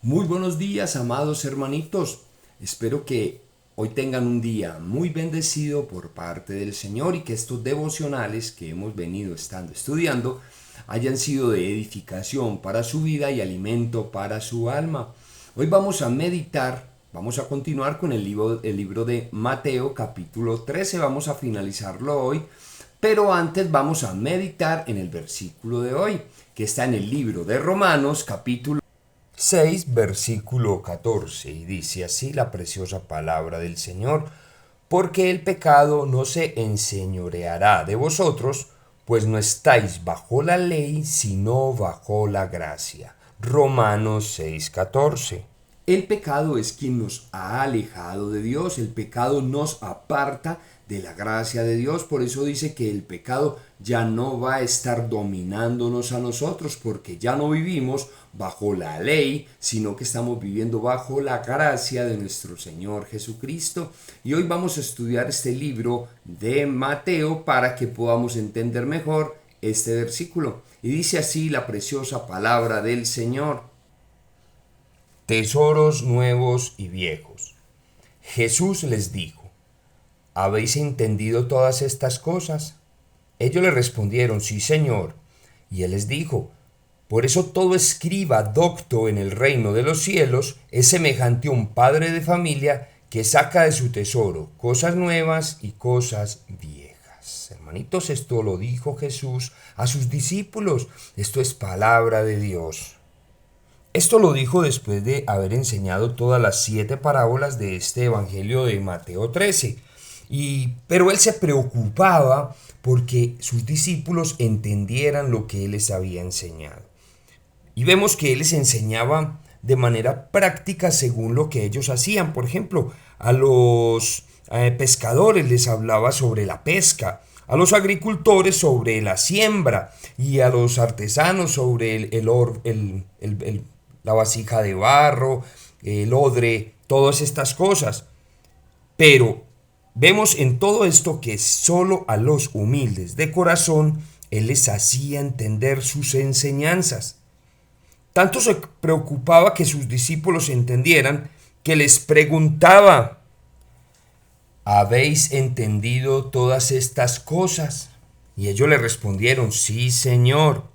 Muy buenos días, amados hermanitos. Espero que hoy tengan un día muy bendecido por parte del Señor y que estos devocionales que hemos venido estando estudiando hayan sido de edificación para su vida y alimento para su alma. Hoy vamos a meditar, vamos a continuar con el libro de Mateo capítulo 13, vamos a finalizarlo hoy, pero antes vamos a meditar en el versículo de hoy, que está en el libro de Romanos capítulo 6, versículo 14, y dice así la preciosa palabra del Señor: porque el pecado no se enseñoreará de vosotros, pues no estáis bajo la ley, sino bajo la gracia. Romanos 6:14. El pecado es quien nos ha alejado de Dios, el pecado nos aparta de la gracia de Dios. Por eso dice que el pecado ya no va a estar dominándonos a nosotros, porque ya no vivimos bajo la ley, sino que estamos viviendo bajo la gracia de nuestro Señor Jesucristo. Y hoy vamos a estudiar este libro de Mateo para que podamos entender mejor este versículo. Y dice así la preciosa palabra del Señor: tesoros nuevos y viejos. Jesús les dijo: ¿habéis entendido todas estas cosas? Ellos le respondieron: sí, Señor. Y él les dijo: por eso todo escriba docto en el reino de los cielos es semejante a un padre de familia que saca de su tesoro cosas nuevas y cosas viejas. Hermanitos, esto lo dijo Jesús a sus discípulos. Esto es palabra de Dios. Esto lo dijo después de haber enseñado todas las 7 parábolas de este Evangelio de Mateo 13. Pero él se preocupaba porque sus discípulos entendieran lo que él les había enseñado. Y vemos que él les enseñaba de manera práctica según lo que ellos hacían. Por ejemplo, a los pescadores les hablaba sobre la pesca, a los agricultores sobre la siembra y a los artesanos sobre la vasija de barro, el odre, todas estas cosas. Pero vemos en todo esto que solo a los humildes de corazón él les hacía entender sus enseñanzas. Tanto se preocupaba que sus discípulos entendieran que les preguntaba: ¿habéis entendido todas estas cosas? Y ellos le respondieron: sí, Señor.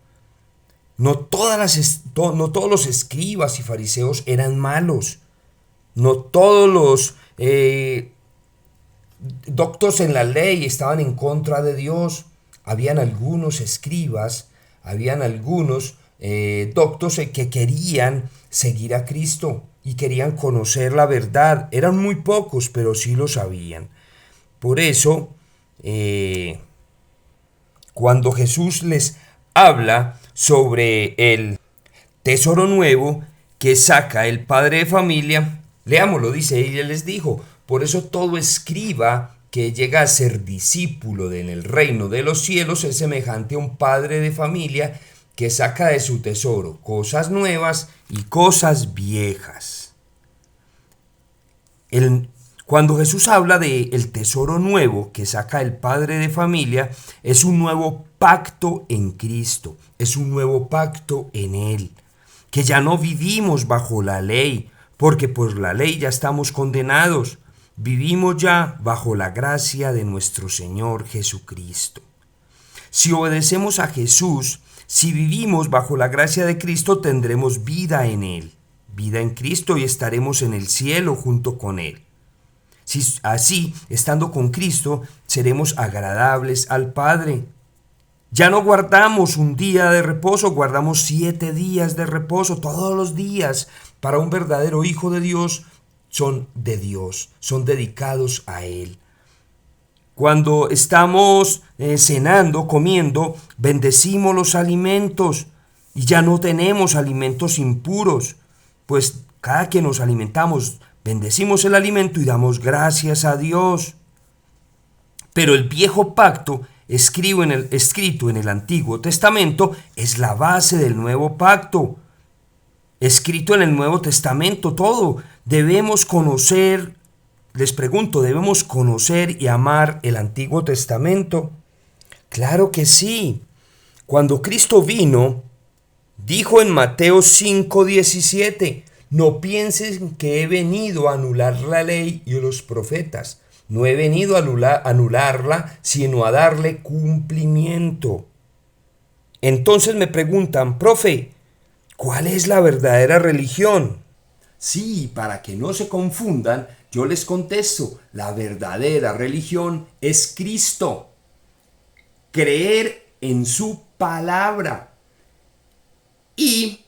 No todos los escribas y fariseos eran malos. No todos los doctos en la ley estaban en contra de Dios. Habían algunos escribas, habían algunos doctos que querían seguir a Cristo y querían conocer la verdad. Eran muy pocos, pero sí lo sabían. Por eso, cuando Jesús les habla sobre el tesoro nuevo que saca el padre de familia, leámoslo, dice: ella les dijo, por eso todo escriba que llega a ser discípulo en el reino de los cielos es semejante a un padre de familia que saca de su tesoro cosas nuevas y cosas viejas. Cuando Jesús habla de el tesoro nuevo que saca el padre de familia, es un nuevo pacto en Cristo, es un nuevo pacto en Él, que ya no vivimos bajo la ley, porque por la ley ya estamos condenados. Vivimos ya bajo la gracia de nuestro Señor Jesucristo. Si obedecemos a Jesús, si vivimos bajo la gracia de Cristo, tendremos vida en Él, vida en Cristo, y estaremos en el cielo junto con Él. Si así, estando con Cristo, seremos agradables al Padre. Ya no guardamos un día de reposo, guardamos 7 días de reposo. Todos los días para un verdadero hijo de Dios son de Dios, son dedicados a Él. Cuando estamos cenando, comiendo, bendecimos los alimentos y ya no tenemos alimentos impuros, pues cada que nos alimentamos, bendecimos el alimento y damos gracias a Dios. Pero el viejo pacto, escrito en el Antiguo Testamento, es la base del nuevo pacto. Escrito en el Nuevo Testamento todo. Debemos conocer, les pregunto, ¿debemos conocer y amar el Antiguo Testamento? Claro que sí. Cuando Cristo vino, dijo en Mateo 5:17: No piensen que he venido a anular la ley y los profetas. No he venido a anularla, sino a darle cumplimiento. Entonces me preguntan, profe, ¿cuál es la verdadera religión? Sí, para que no se confundan, yo les contesto, la verdadera religión es Cristo. Creer en su palabra y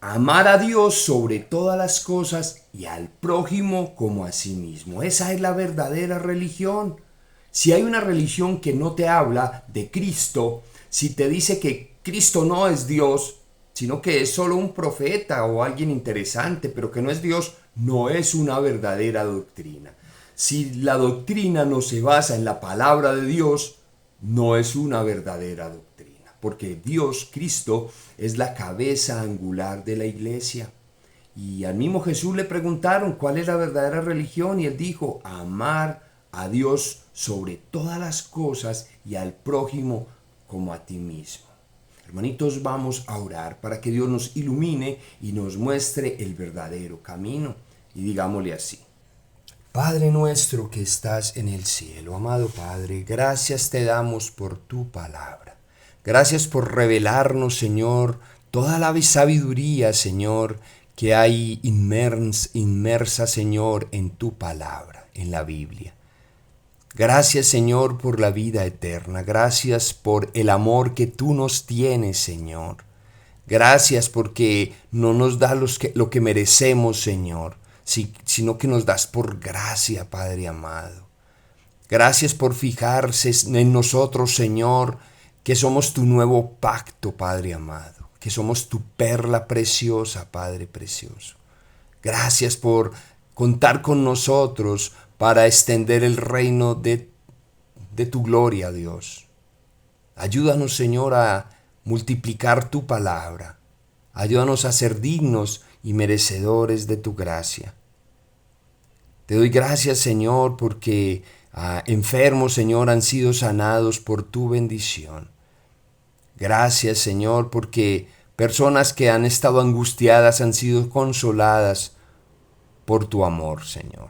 amar a Dios sobre todas las cosas y al prójimo como a sí mismo. Esa es la verdadera religión. Si hay una religión que no te habla de Cristo, si te dice que Cristo no es Dios, sino que es solo un profeta o alguien interesante, pero que no es Dios, no es una verdadera doctrina. Si la doctrina no se basa en la palabra de Dios, no es una verdadera doctrina, porque Dios, Cristo, es la cabeza angular de la iglesia. Y al mismo Jesús le preguntaron cuál es la verdadera religión y él dijo, amar a Dios sobre todas las cosas y al prójimo como a ti mismo. Hermanitos, vamos a orar para que Dios nos ilumine y nos muestre el verdadero camino. Y digámosle así. Padre nuestro que estás en el cielo, amado Padre, gracias te damos por tu palabra. Gracias por revelarnos, Señor, toda la sabiduría, Señor, que hay inmersa, Señor, en tu palabra, en la Biblia. Gracias, Señor, por la vida eterna. Gracias por el amor que tú nos tienes, Señor. Gracias porque no nos das lo que merecemos, Señor, sino que nos das por gracia, Padre amado. Gracias por fijarse en nosotros, Señor, que somos tu nuevo pacto, Padre amado, que somos tu perla preciosa, Padre precioso. Gracias por contar con nosotros para extender el reino de tu gloria, Dios. Ayúdanos, Señor, a multiplicar tu palabra. Ayúdanos a ser dignos y merecedores de tu gracia. Te doy gracias, Señor, porque enfermos, Señor, han sido sanados por tu bendición. Gracias, Señor, porque personas que han estado angustiadas han sido consoladas por tu amor, Señor.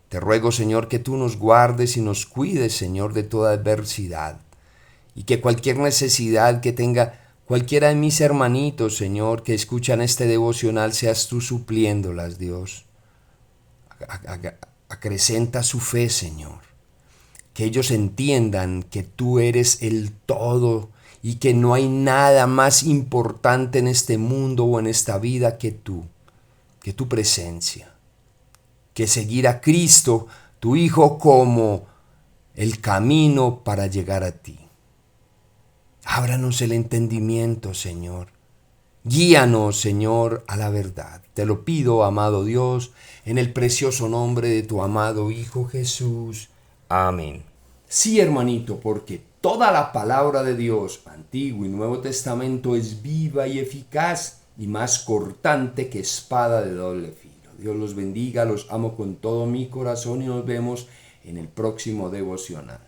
Te ruego, Señor, que tú nos guardes y nos cuides, Señor, de toda adversidad. Y que cualquier necesidad que tenga cualquiera de mis hermanitos, Señor, que escuchan este devocional, seas tú supliéndolas, Dios. Acrecenta su fe, Señor. Que ellos entiendan que tú eres el todo y que no hay nada más importante en este mundo o en esta vida que tu presencia. Que seguir a Cristo, tu Hijo, como el camino para llegar a ti. Ábranos el entendimiento, Señor. Guíanos, Señor, a la verdad. Te lo pido, amado Dios, en el precioso nombre de tu amado Hijo Jesús. Amén. Sí, hermanito, porque toda la palabra de Dios, Antiguo y Nuevo Testamento, es viva y eficaz y más cortante que espada de doble filo. Dios los bendiga, los amo con todo mi corazón y nos vemos en el próximo devocional.